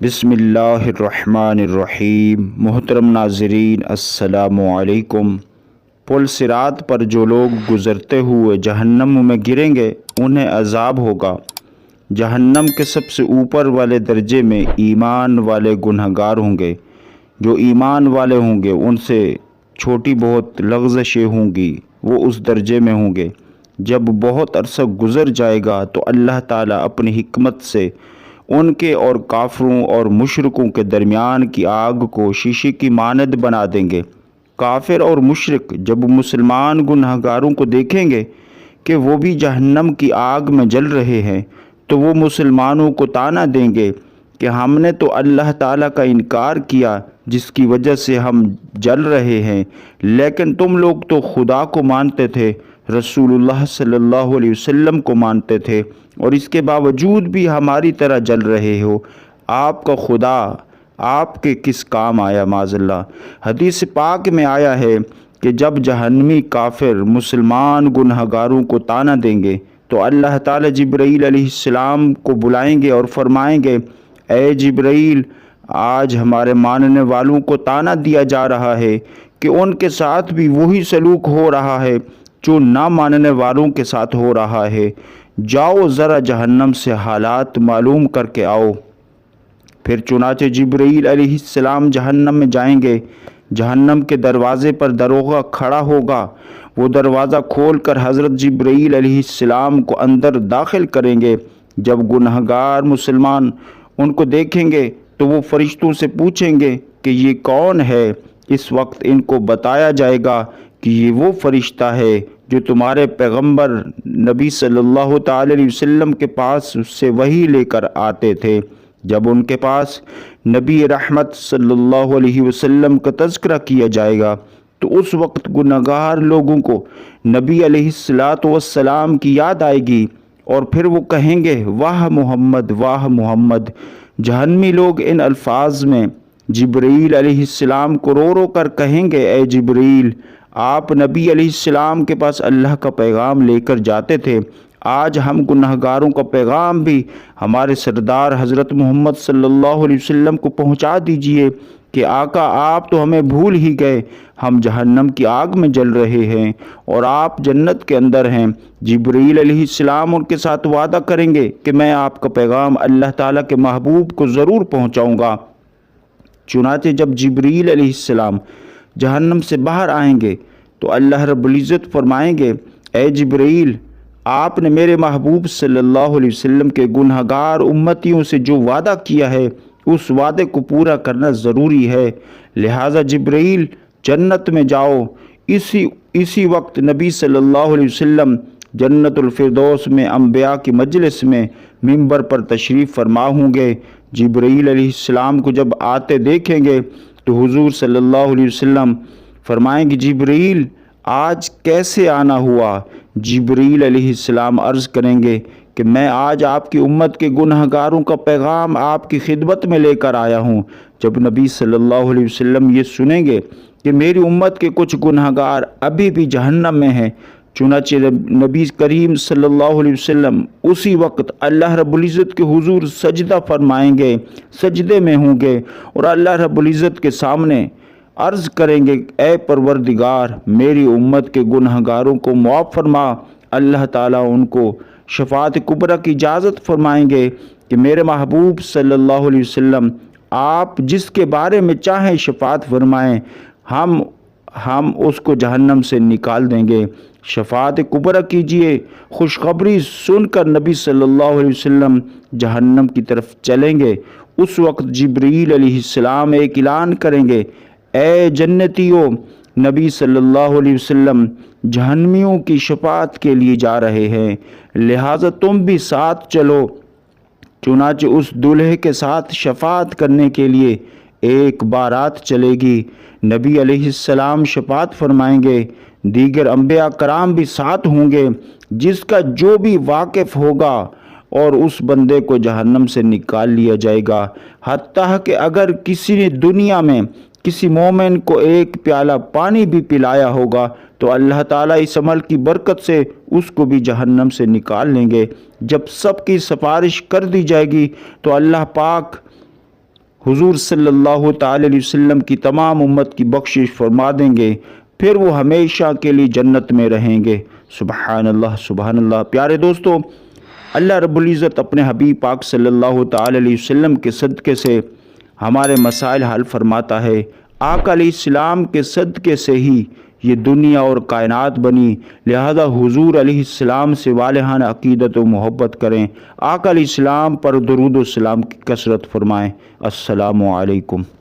बिस्मिल्लाहिर्रहमानिर्रहीम। मोहतरम नाज़रीन, अस्सलाम वालेकुम। पुल सिरात पर जो लोग गुज़रते हुए जहन्नम में गिरेंगे उन्हें अज़ाब होगा। जहन्नम के सबसे ऊपर वाले दर्जे में ईमान वाले गुनहगार होंगे। जो ईमान वाले होंगे उनसे छोटी बहुत लग़ज़शें होंगी, वो उस दर्जे में होंगे। जब बहुत अरसा गुज़र जाएगा तो अल्लाह ताला अपनी हिकमत से उनके और काफिरों और मुशरिकों के दरमियान की आग को शीशे की मानद बना देंगे। काफिर और मुशरिक जब मुसलमान गुनहगारों को देखेंगे कि वो भी जहन्नम की आग में जल रहे हैं तो वो मुसलमानों को ताना देंगे कि हमने तो अल्लाह ताला का इनकार किया जिसकी वजह से हम जल रहे हैं, लेकिन तुम लोग तो खुदा को मानते थे, रसूलुल्लाह सल्लल्लाहु अलैहि वसल्लम को मानते थे और इसके बावजूद भी हमारी तरह जल रहे हो। आपका खुदा आपके किस काम आया? माज़अल्लाह। हदीस पाक में आया है कि जब जहन्नमी काफिर मुसलमान गुनहगारों को ताना देंगे तो अल्लाह ताला जिब्राईल अलैहिस्सलाम को बुलाएंगे और फरमाएंगे, ए जिब्राईल, आज हमारे मानने वालों को ताना दिया जा रहा है कि उनके साथ भी वही सलूक हो रहा है जो ना मानने वालों के साथ हो रहा है। जाओ ज़रा जहन्नम से हालात मालूम करके आओ। फिर चुनाचे जिब्राईल अलैहिस्सलाम जहन्नम में जाएंगे। जहन्नम के दरवाज़े पर दरोगा खड़ा होगा। वो दरवाज़ा खोलकर हज़रत जिब्राईल अलैहिस्सलाम को अंदर दाखिल करेंगे। जब गुनहगार मुसलमान उनको देखेंगे तो वो फरिश्तों से पूछेंगे कि ये कौन है। इस वक्त इनको बताया जाएगा कि ये वो फरिश्ता है जो तुम्हारे पैगंबर नबी सल्लल्लाहु ताला अलैहि वसल्लम के पास उससे वही लेकर आते थे। जब उनके पास नबी रहमत सल्लल्लाहु अलैहि वसल्लम का तज़किरा किया जाएगा तो उस वक्त गुनहगार लोगों को नबी अलैहिस्सलातु वस्सलाम की याद आएगी और फिर वो कहेंगे, वाह मोहम्मद, वाह मोहम्मद। जहन्नमी लोग इन अल्फाज में जिब्राईल अलैहिस्सलाम को रो रो कर कहेंगे, ए जिब्राईल, आप नबी अलैहिस्सलाम के पास अल्लाह का पैगाम लेकर जाते थे, आज हम गुनहगारों का पैगाम भी हमारे सरदार हज़रत मोहम्मद सल्लल्लाहु अलैहि वसल्लम को पहुंचा दीजिए कि आका आप तो हमें भूल ही गए, हम जहन्नम की आग में जल रहे हैं और आप जन्नत के अंदर हैं। जिब्रील अलैहिस्सलाम उनके साथ वादा करेंगे कि मैं आपका पैगाम अल्लाह ताला के महबूब को ज़रूर पहुंचाऊंगा। चुनाचे जब जिब्रील अलैहिस्सलाम जहन्नम से बाहर आएंगे तो अल्लाह रब्बुल इज़्ज़त फरमाएंगे, ए जिब्रील, आपने मेरे महबूब सल्लल्लाहु अलैहि वसल्लम के गुनहगार उम्मतियों से जो वादा किया है उस वादे को पूरा करना ज़रूरी है, लिहाजा जिब्रील जन्नत में जाओ। इसी वक्त नबी सल्लल्लाहु अलैहि वसल्लम जन्नतुल फिरदौस में अंबिया की मजलिस में मिंबर पर तशरीफ़ फरमा होंगे। जिब्रील अलैहिस्सलाम को जब आते देखेंगे तो हुजूर सल्लल्लाहु अलैहि वसल्लम फरमाएंगे, जिब्रील आज कैसे आना हुआ? जिब्रील अलैहिस्सलाम अर्ज़ करेंगे कि मैं आज आपकी उम्मत के गुनहगारों का पैगाम आपकी खिदमत में लेकर आया हूँ। जब नबी सल्लल्लाहु अलैहि वसल्लम ये सुनेंगे कि मेरी उम्मत के कुछ गुनहगार अभी भी जहन्नम में हैं, चुनाचे नबी करीम सल्लल्लाहु अलैहि वसल्लम उसी वक्त अल्लाह रब्बुल इज़्ज़त के हुजूर सजदा फरमाएंगे, सजदे में होंगे और अल्लाह रब्बुल इज़्ज़त के सामने अर्ज़ करेंगे, ए परवरदिगार, मेरी उम्मत के गुनहगारों को मुआफ़ फरमा। अल्लाह ताला उनको शफ़ाअत कुबरा की इजाज़त फरमाएंगे कि मेरे महबूब सल्लल्लाहु अलैहि वसल्लम आप जिसके बारे में चाहें शफ़ाअत फरमाएं, हम उसको जहन्नम से निकाल देंगे। शफ़ाअत कुबरा कीजिए। खुशखबरी सुनकर नबी सल्लल्लाहु अलैहि वसल्लम जहन्नम की तरफ चलेंगे। उस वक्त जिब्रील अलैहिस्सलाम एक ऐलान करेंगे, ए जन्नतियों, नबी सल्लल्लाहु अलैहि वसल्लम जहन्नमियों की शफ़ाअत के लिए जा रहे हैं, लिहाजा तुम भी साथ चलो। चुनाचे उस दूल्हे के साथ शफ़ाअत करने के लिए एक बारात चलेगी। नबी अलैहिस्सलाम शफ़ाअत फरमाएंगे, दीगर अंबिया कराम भी साथ होंगे। जिसका जो भी वाकिफ़ होगा और उस बंदे को जहन्नम से निकाल लिया जाएगा। हत्ता कि अगर किसी ने दुनिया में किसी मोमिन को एक प्याला पानी भी पिलाया होगा तो अल्लाह ताला इस अमल की बरकत से उसको भी जहन्नम से निकाल लेंगे। जब सब की सिफारिश कर दी जाएगी तो अल्लाह पाक حضور صلی اللہ تعالی علیہ وسلم کی تمام امت کی بخشش فرما دیں گے، پھر وہ ہمیشہ کے لیے جنت میں رہیں گے۔ سبحان اللہ سبحان اللہ۔ پیارے دوستو، اللہ رب العزت اپنے حبیب پاک صلی اللہ تعالی علیہ وسلم کے صدقے سے ہمارے مسائل حل فرماتا ہے۔ آقا علیہ السلام کے صدقے سے ہی یہ دنیا اور کائنات بنی، لہذا حضور علیہ السلام سے والہانہ عقیدت و محبت کریں، آقا علیہ السلام پر درود و سلام کی کثرت فرمائیں۔ السلام علیکم۔